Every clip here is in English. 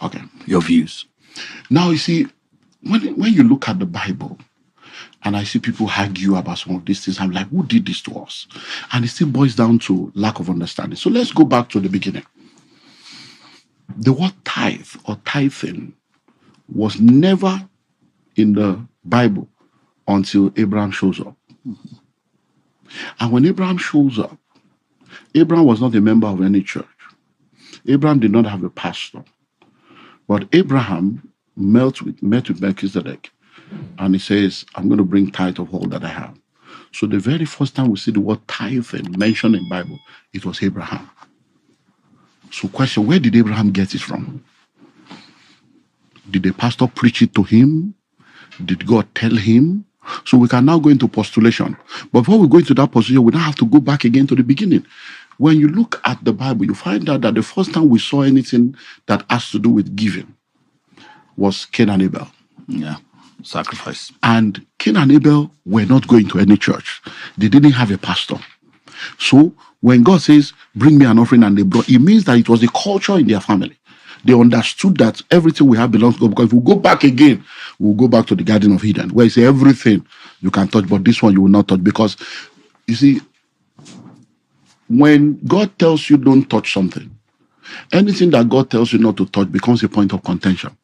Okay, your views. Now, you see, when you look at the Bible, and I see people argue about some of these things, I'm like, who did this to us? And it still boils down to lack of understanding. So let's go back to the beginning. The word tithe or tithing was never in the Bible until Abraham shows up. And when Abraham shows up, Abraham was not a member of any church. Abraham did not have a pastor. But Abraham met with Melchizedek, and he says, I'm going to bring tithe of all that I have. So the very first time we see the word tithing mentioned in the Bible, it was Abraham. So question, where did Abraham get it from? Did the pastor preach it to him? Did God tell him? So we can now go into postulation. But before we go into that postulation, we don't have to go back again to the beginning. When you look at the Bible, you find out that the first time we saw anything that has to do with giving was Cain and Abel. Yeah, sacrifice. And Cain and Abel were not going to any church. They didn't have a pastor. So when God says, bring me an offering, and they brought, it means that it was the culture in their family. They understood that everything we have belongs to God. Because if we go back again, we'll go back to the Garden of Eden, where he said everything you can touch, but this one you will not touch. Because, you see, when God tells you don't touch something, anything that God tells you not to touch becomes a point of contention.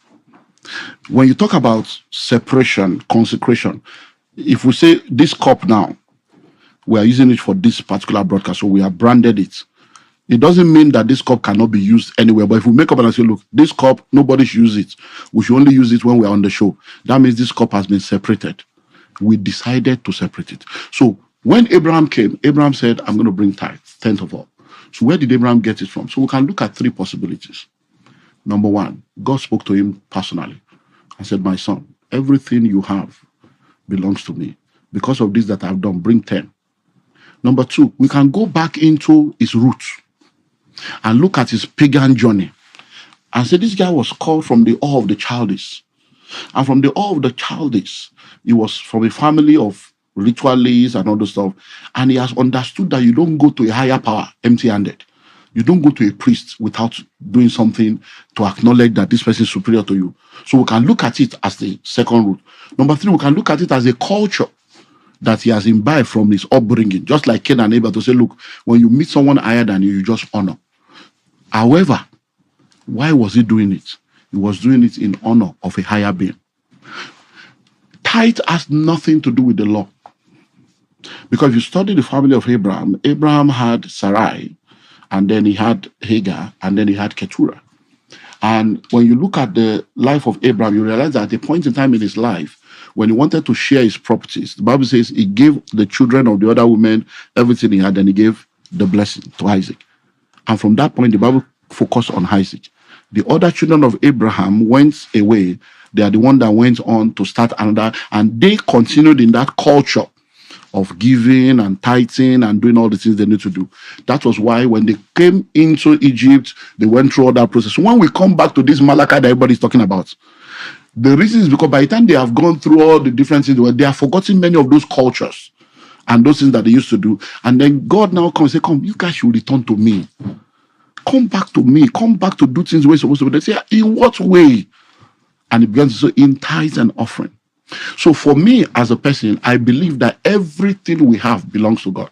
When you talk about separation, consecration, if we say this cup now, we are using it for this particular broadcast, so we have branded it. It doesn't mean that this cup cannot be used anywhere. But if we make up and say, look, this cup, nobody should use it. We should only use it when we are on the show. That means this cup has been separated. We decided to separate it. So when Abraham came, Abraham said, I'm going to bring tithe, 10th of all. So where did Abraham get it from? So we can look at three possibilities. Number one, God spoke to him personally and said, my son, everything you have belongs to me. Because of this that I've done, bring 10. Number two, we can go back into his roots and look at his pagan journey and say this guy was called from the Ur of the Chaldees. And from the Ur of the Chaldees, he was from a family of ritualists and all the stuff. And he has understood that you don't go to a higher power empty-handed. You don't go to a priest without doing something to acknowledge that this person is superior to you. So we can look at it as the second root. Number three, we can look at it as a culture that he has imbibed from his upbringing, just like Cain and Abel, to say, look, when you meet someone higher than you, you just honor. However, why was he doing it? He was doing it in honor of a higher being. Tithe has nothing to do with the law. Because if you study the family of Abraham, Abraham had Sarai, and then he had Hagar, and then he had Keturah. And when you look at the life of Abraham, you realize that at a point in time in his life, when he wanted to share his properties, the Bible says he gave the children of the other women everything he had, and he gave the blessing to Isaac. And from that point, the Bible focused on Isaac. The other children of Abraham went away. They are the one that went on to start another, and they continued in that culture of giving and tithing and doing all the things they need to do. That was why when they came into Egypt, they went through all that process. So when we come back to this Malachi that everybody's talking about, the reason is because by the time they have gone through all the different things, they have forgotten many of those cultures and those things that they used to do. And then God now comes and says, come, you guys should return to me. Come back to me. Come back to do things the way you're supposed to do. They say, in what way? And it begins to say, in tithes and offering. So for me as a person, I believe that everything we have belongs to God.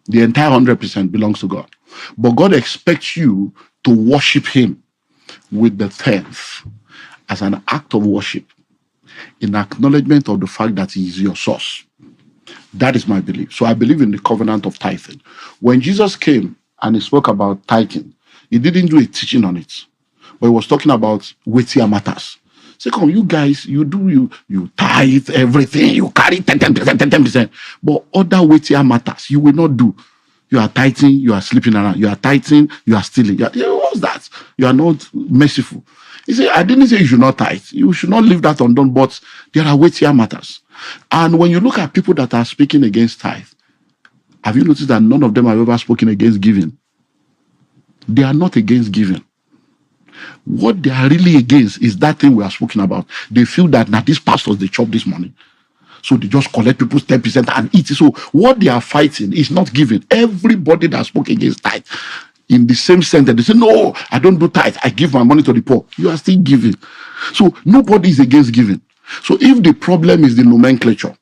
The entire 100% belongs to God. But God expects you to worship him with the 10th as an act of worship in acknowledgement of the fact that he is your source. That is my belief. So I believe in the covenant of tithing. When Jesus came and he spoke about tithing, he didn't do a teaching on it, but he was talking about weightier matters. Say, come, you guys, you tithe everything, you carry 10%, but other weightier matters you will not do. You are tithing, you are sleeping around. You are tithing, you are stealing. What's that? You are not merciful. He said, I didn't say you should not tithe. You should not leave that undone, but there are weightier matters. And when you look at people that are speaking against tithe, have you noticed that none of them have ever spoken against giving? They are not against giving. What they are really against is that thing we are speaking about. They feel that now these pastors, they chop this money. So they just collect people's 10% and eat it. So what they are fighting is not giving. Everybody that spoke against tithe, in the same sentence, they say, no, I don't do tithe. I give my money to the poor. You are still giving. So nobody is against giving. So if the problem is the nomenclature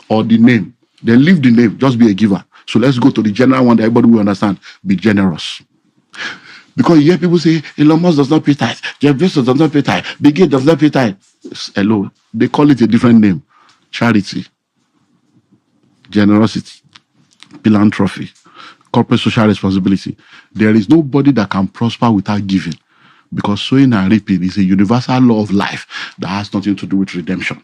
or the name, then leave the name, just be a giver. So let's go to the general one that everybody will understand. Be generous. Because you hear people say, Elon Musk does not pay tithe, Jeff Bezos does not pay tithe, Bill Gates does not pay tithe. Hello, they call it a different name. Charity, generosity, philanthropy, corporate social responsibility. There is nobody that can prosper without giving, because sowing and reaping is a universal law of life that has nothing to do with redemption.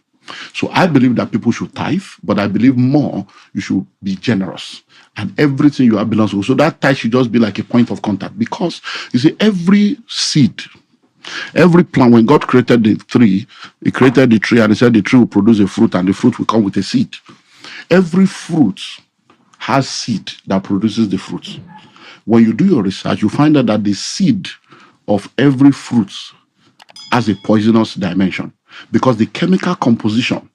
So I believe that people should tithe, but I believe more you should be generous. And everything you have belongs to. So that tithe should just be like a point of contact. Because you see, every seed, every plant, when God created the tree, He created the tree and He said the tree will produce a fruit and the fruit will come with a seed. Every fruit has seed that produces the fruit. When you do your research, you find out that the seed of every fruit has a poisonous dimension, because the chemical composition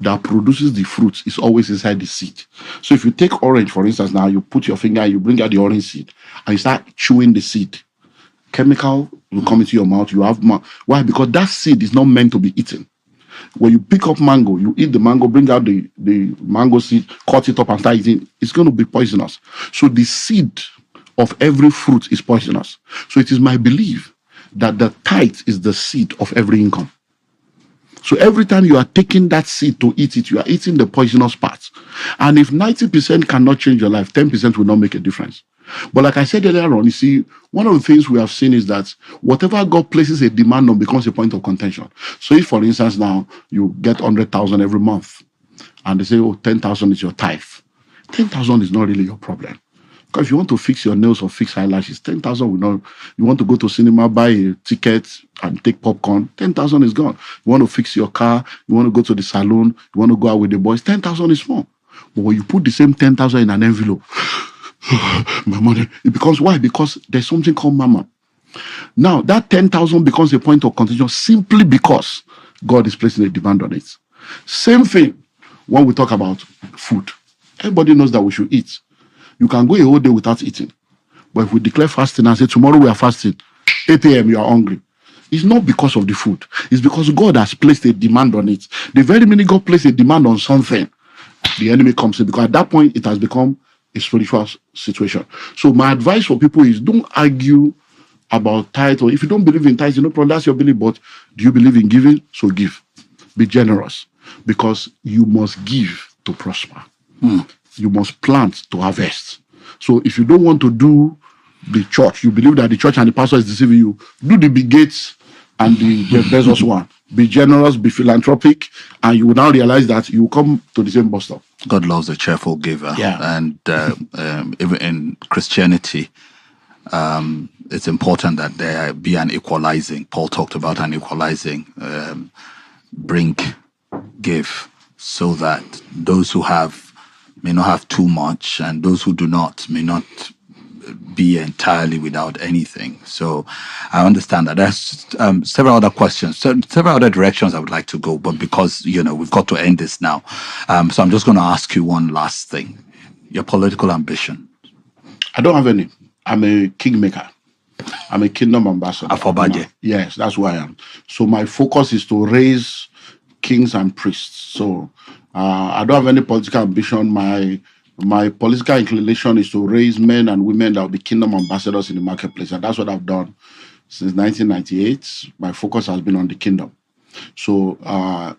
that produces the fruit is always inside the seed. So if you take orange, for instance, now you put your finger and you bring out the orange seed and you start chewing the seed, chemical will come into your mouth. You have why? Because that seed is not meant to be eaten. When you pick up mango, you eat the mango, bring out the mango seed, cut it up and start eating, it's going to be poisonous. So the seed of every fruit is poisonous. So it is my belief that the tithe is the seed of every income. So every time you are taking that seed to eat it, you are eating the poisonous parts. And if 90% cannot change your life, 10% will not make a difference. But like I said earlier on, you see, one of the things we have seen is that whatever God places a demand on becomes a point of contention. So if, for instance, now you get 100,000 every month, and they say, oh, 10,000 is your tithe. 10,000 is not really your problem. Because if you want to fix your nails or fix eyelashes, 10,000 will not. You want to go to cinema, buy a ticket and take popcorn, 10,000 is gone. You want to fix your car, you want to go to the salon, you want to go out with the boys, 10,000 is small. But when you put the same 10,000 in an envelope, my money, it becomes why? Because there's something called mama. Now that 10,000 becomes a point of contention simply because God is placing a demand on it. Same thing when we talk about food. Everybody knows that we should eat. You can go a whole day without eating. But if we declare fasting and say tomorrow we are fasting, 8 a.m. you are hungry, it's not because of the food. It's because God has placed a demand on it. The very minute God places a demand on something, the enemy comes in, because at that point it has become a spiritual situation. So my advice for people is, don't argue about tithe. Or if you don't believe in tithe, no problem, that's your belief. But do you believe in giving? So give. Be generous, because you must give to prosper. You must plant to harvest. So if you don't want to do the church, you believe that the church and the pastor is deceiving you, do the Bill Gates and the Jeff Bezos one. Be generous, be philanthropic, and you will now realize that you will come to the same bus stop. God loves a cheerful giver. Yeah. And even in Christianity, it's important that there be an equalizing. Paul talked about an equalizing. Bring, give, so that those who have may not have too much, and those who do not may not be entirely without anything. So I understand that. There's several other questions, several other directions I would like to go, but because, we've got to end this now. So I'm just going to ask you one last thing. Your political ambition. I don't have any. I'm a kingmaker. I'm a kingdom ambassador. Afobaje. Yes, that's who I am. So my focus is to raise kings and priests. So I don't have any political ambition. My political inclination is to raise men and women that will be kingdom ambassadors in the marketplace. And that's what I've done since 1998. My focus has been on the kingdom. So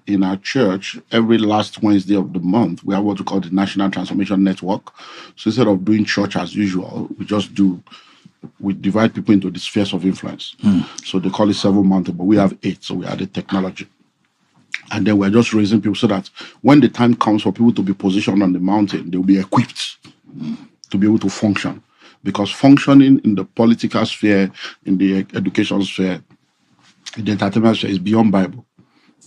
in our church, every last Wednesday of the month, we have what we call the National Transformation Network. So instead of doing church as usual, we divide people into the spheres of influence. So they call it 7 mountains, but we have 8. So we added technology. And then we're just raising people so that when the time comes for people to be positioned on the mountain, they'll be equipped to be able to function. Because functioning in the political sphere, in the education sphere, in the entertainment sphere is beyond Bible.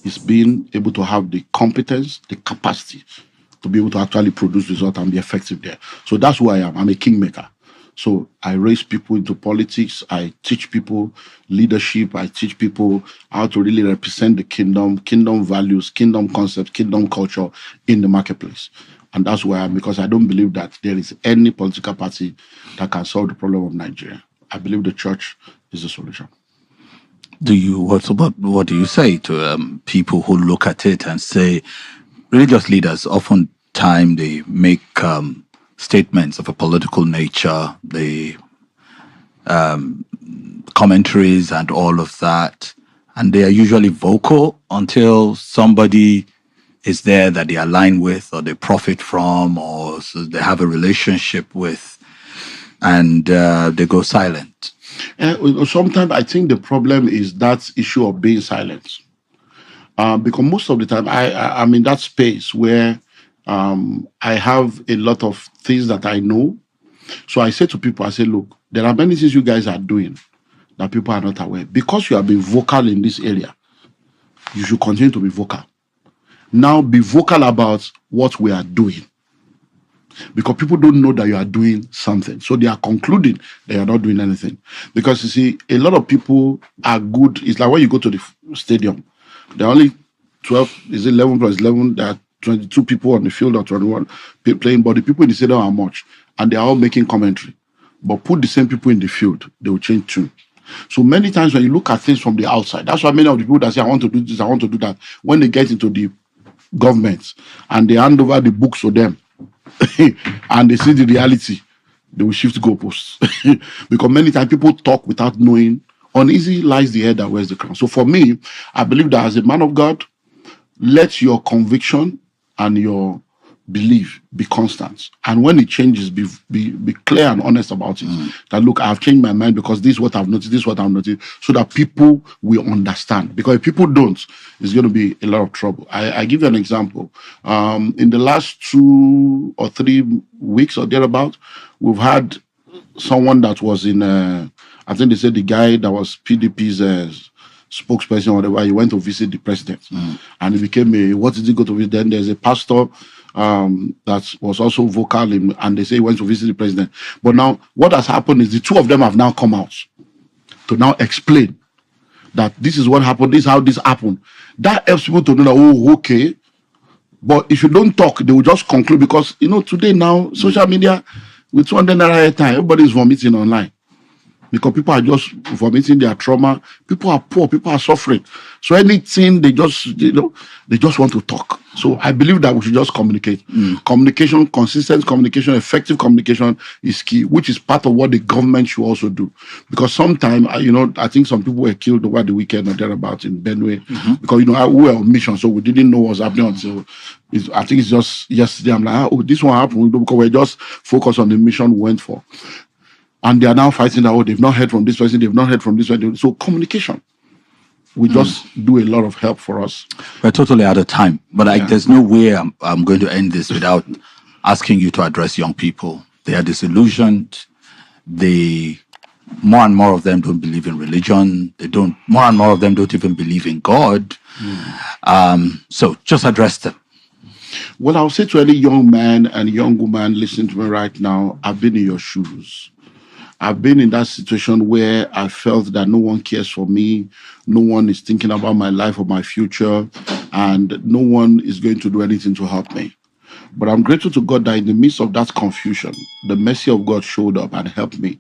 It's being able to have the competence, the capacity to be able to actually produce results and be effective there. So that's who I am. I'm a kingmaker. So I raise people into politics. I teach people leadership. I teach people how to really represent the kingdom values, kingdom concepts, kingdom culture in the marketplace. And that's why because I don't believe that there is any political party that can solve the problem of Nigeria. I believe the church is the solution. What do you say to people who look at it and say, religious leaders oftentimes they make statements of a political nature, the commentaries and all of that, and they are usually vocal until somebody is there that they align with or they profit from or so they have a relationship with, and they go silent. Sometimes I think the problem is that issue of being silent. Because most of the time I'm in that space where I have a lot of things that I know. So I say to people, I say, look, there are many things you guys are doing that people are not aware. Because you have been vocal in this area, you should continue to be vocal. Now be vocal about what we are doing. Because people don't know that you are doing something. So they are concluding that you are not doing anything. Because you see, a lot of people are good. It's like when you go to the stadium, there are only 12, is it 11 plus 11? There are 22 people on the field or 21 playing, but the people in the stadium are much. And they are all making commentary. But put the same people in the field, they will change tune. So many times when you look at things from the outside, that's why many of the people that say, I want to do this, I want to do that, when they get into the government and they hand over the books to them and they see the reality, they will shift goalposts. Because many times people talk without knowing. Uneasy lies the head that wears the crown. So for me, I believe that as a man of God, let your conviction and your belief be constant. And when it changes, be clear and honest about it. That look, I've changed my mind because this is what I've noticed, this is what I've noticed, so that people will understand. Because if people don't, it's going to be a lot of trouble. I give you an example. In the last 2 or 3 weeks or thereabout, we've had someone that was in, I think they said the guy that was PDP's spokesperson or whatever, he went to visit the president. And he became what did he go to visit? Then there's a pastor that was also vocal and they say he went to visit the president. But now what has happened is the two of them have now come out to now explain that this is what happened, this is how this happened. That helps people to know that, oh, okay. But if you don't talk, they will just conclude because, today now, social media, with 200 naira a time, everybody's vomiting online. Because people are just vomiting their trauma. People are poor. People are suffering. So anything they just want to talk. So I believe that we should just communicate. Communication, consistent communication, effective communication is key, which is part of what the government should also do. Because sometimes, I think some people were killed over the weekend or thereabout in Benue. Because, we were on mission, so we didn't know what was happening until, I think it's just yesterday. I'm like, this one happened because we're just focused on the mission we went for. And they are now fighting that, they've not heard from this person, they've not heard from this person. So communication will just do a lot of help for us. We're totally out of time. But there's no way I'm going to end this without asking you to address young people. They are disillusioned. More and more of them don't believe in religion. More and more of them don't even believe in God. So just address them. Well, I'll say to any young man and young woman listening to me right now, I've been in your shoes. I've been in that situation where I felt that no one cares for me, no one is thinking about my life or my future, and no one is going to do anything to help me. But I'm grateful to God that in the midst of that confusion, the mercy of God showed up and helped me